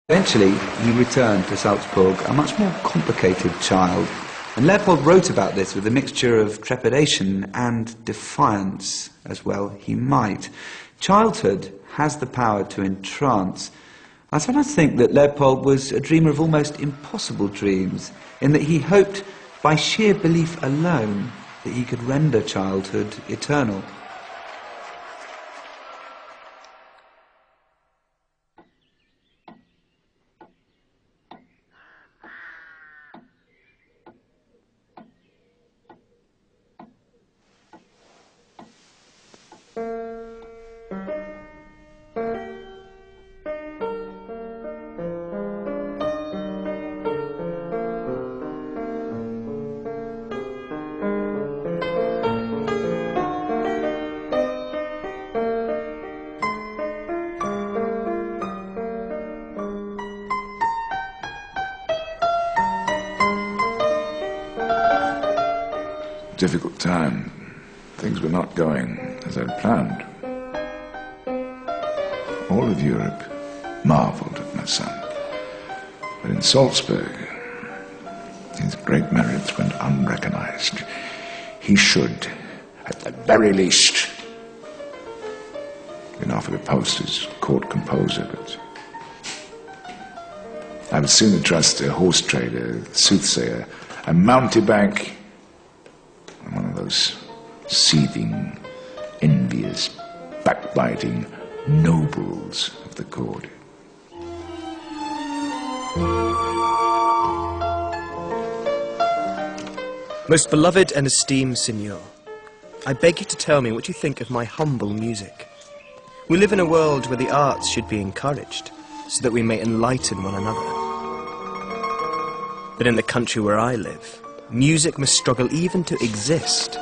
Eventually, he returned to Salzburg a much more complicated child, and Leopold wrote about this with a mixture of trepidation and defiance, as well he might. Childhood has the power to entrance. I sometimes think that Leopold was a dreamer of almost impossible dreams, in that he hoped, by sheer belief alone, that he could render childhood eternal. Difficult time. Things were not going as I'd planned. All of Europe marveled at my son. But in Salzburg, his great merits went unrecognized. He should, at the very least, been offered a post as court composer, but I would sooner trust a horse trader, soothsayer, a mountebank, one of those seething, envious, backbiting nobles of the court. Most beloved and esteemed Signor, I beg you to tell me what you think of my humble music. We live in a world where the arts should be encouraged, so that we may enlighten one another. But in the country where I live, music must struggle even to exist.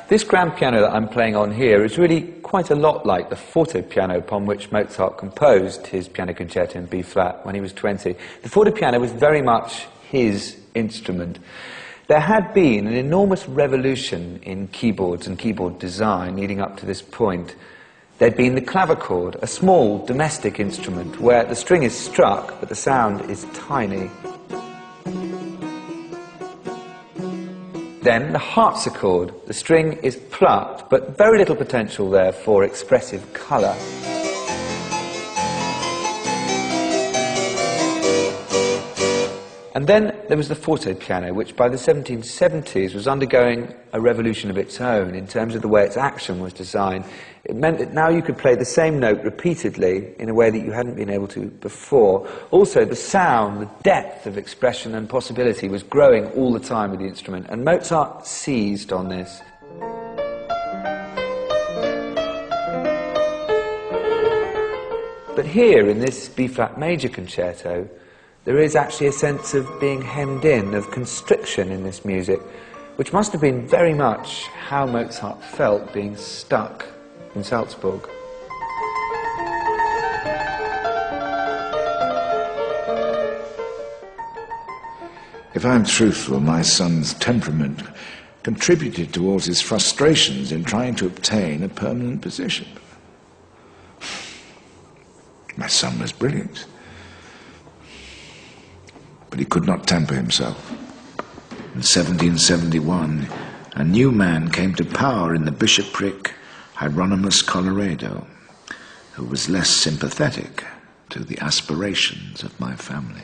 This grand piano that I'm playing on here is really quite a lot like the forte piano upon which Mozart composed his piano concerto in B-flat when he was 20. The forte piano was very much his instrument. There had been an enormous revolution in keyboards and keyboard design leading up to this point. There'd been the clavichord, a small domestic instrument where the string is struck but the sound is tiny. Then the harpsichord, the string is plucked but very little potential there for expressive colour. And then there was the forte piano, which by the 1770s was undergoing a revolution of its own in terms of the way its action was designed. It meant that now you could play the same note repeatedly in a way that you hadn't been able to before. Also, the sound, the depth of expression and possibility was growing all the time with the instrument, and Mozart seized on this. But here, in this B-flat major concerto, there is actually a sense of being hemmed in, of constriction in this music, which must have been very much how Mozart felt being stuck in Salzburg. If I'm truthful, my son's temperament contributed towards his frustrations in trying to obtain a permanent position. My son was brilliant, but he could not temper himself. In 1771, a new man came to power in the bishopric, Hieronymus Colloredo, who was less sympathetic to the aspirations of my family.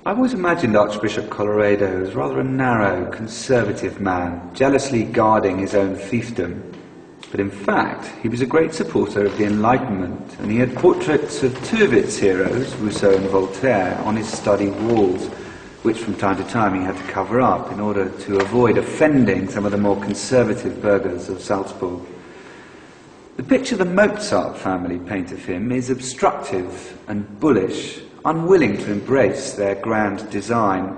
I've always imagined Archbishop Colloredo as rather a narrow, conservative man, jealously guarding his own fiefdom. But in fact, he was a great supporter of the Enlightenment, and he had portraits of two of its heroes, Rousseau and Voltaire, on his study walls, which from time to time he had to cover up in order to avoid offending some of the more conservative burghers of Salzburg. The picture the Mozart family paint of him is obstructive and bullish, unwilling to embrace their grand design.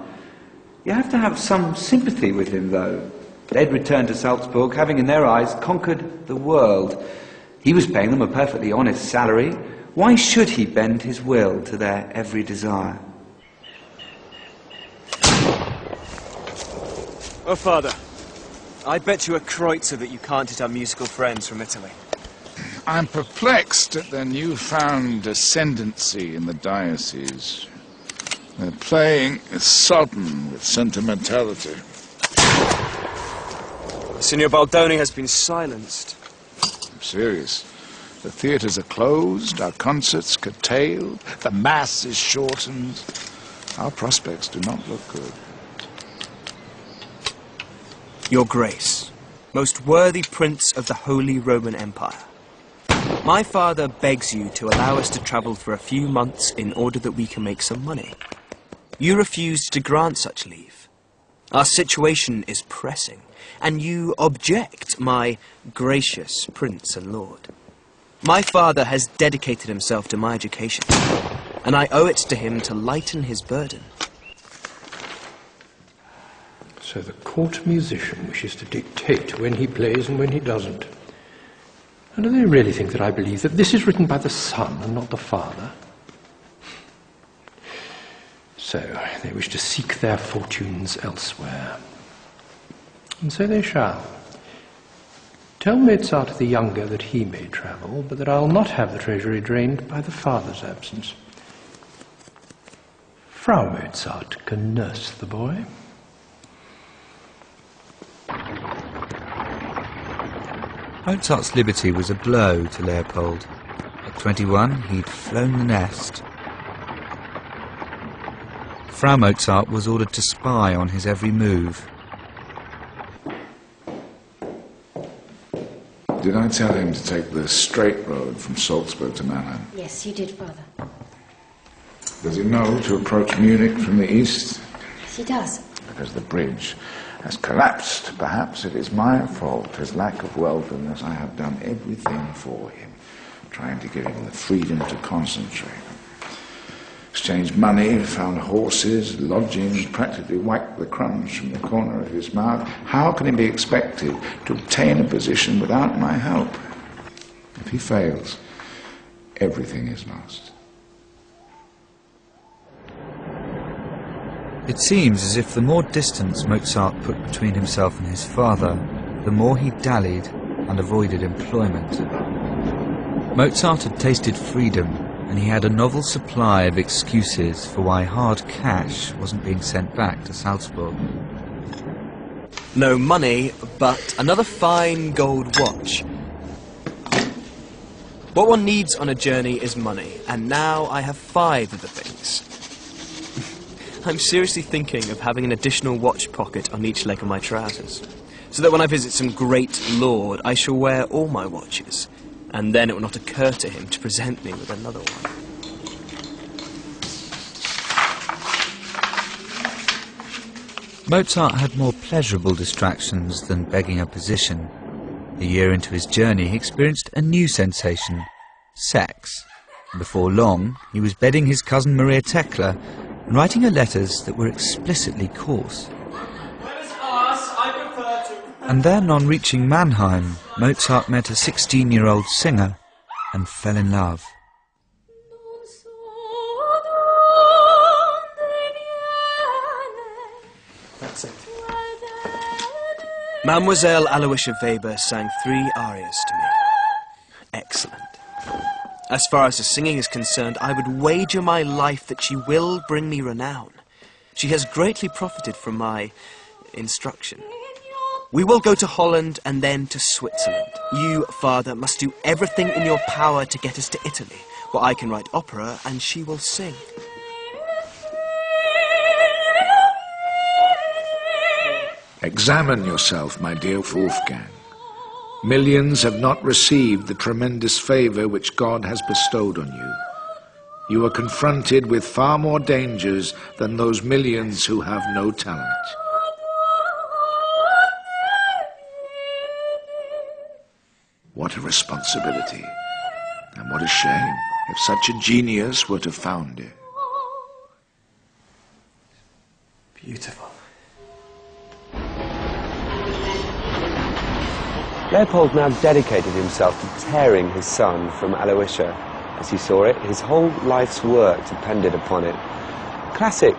You have to have some sympathy with him, though. They'd returned to Salzburg, having in their eyes conquered the world. He was paying them a perfectly honest salary. Why should he bend his will to their every desire? Oh, Father, I bet you a kreutzer that you can't hit our musical friends from Italy. I'm perplexed at their newfound ascendancy in the diocese. Their playing is sodden with sentimentality. Signor Baldoni has been silenced. I'm serious. The theatres are closed, our concerts curtailed, the mass is shortened. Our prospects do not look good. Your Grace, most worthy Prince of the Holy Roman Empire, my father begs you to allow us to travel for a few months in order that we can make some money. You refused to grant such leave. Our situation is pressing, and you object, my gracious Prince and Lord. My father has dedicated himself to my education, and I owe it to him to lighten his burden. So the court musician wishes to dictate when he plays and when he doesn't. And do they really think that I believe that this is written by the son and not the father? So they wish to seek their fortunes elsewhere. And so they shall. Tell Mozart the younger that he may travel, but that I'll not have the treasury drained by the father's absence. Frau Mozart can nurse the boy. Mozart's liberty was a blow to Leopold. At 21, he'd flown the nest. Frau Mozart was ordered to spy on his every move. Did I tell him to take the straight road from Salzburg to Mannheim? Yes, you did, Father. Does he know to approach Munich from the east? Yes, he does. Because the bridge has collapsed. Perhaps it is my fault, his lack of worldliness. I have done everything for him, trying to give him the freedom to concentrate. Exchanged money, found horses, lodgings, practically wiped the crumbs from the corner of his mouth. How can he be expected to obtain a position without my help? If he fails, everything is lost. It seems as if the more distance Mozart put between himself and his father, the more he dallied and avoided employment. Mozart had tasted freedom, and he had a novel supply of excuses for why hard cash wasn't being sent back to Salzburg. No money, but another fine gold watch. What one needs on a journey is money, and now I have 5 of the things. I'm seriously thinking of having an additional watch pocket on each leg of my trousers, so that when I visit some great lord, I shall wear all my watches, and then it will not occur to him to present me with another one. Mozart had more pleasurable distractions than begging a position. A year into his journey, he experienced a new sensation: sex. Before long, he was bedding his cousin Maria Tekla and writing her letters that were explicitly coarse. And then, on reaching Mannheim, Mozart met a 16-year-old singer and fell in love. That's it. Mademoiselle Aloysia Weber sang 3 arias to me. Excellent. As far as the singing is concerned, I would wager my life that she will bring me renown. She has greatly profited from my instruction. We will go to Holland and then to Switzerland. You, Father, must do everything in your power to get us to Italy, where I can write opera and she will sing. Examine yourself, my dear Wolfgang. Millions have not received the tremendous favour which God has bestowed on you. You are confronted with far more dangers than those millions who have no talent. What a responsibility, and what a shame if such a genius were to found it. Beautiful. Leopold now dedicated himself to tearing his son from Aloysia. As he saw it, his whole life's work depended upon it. Classic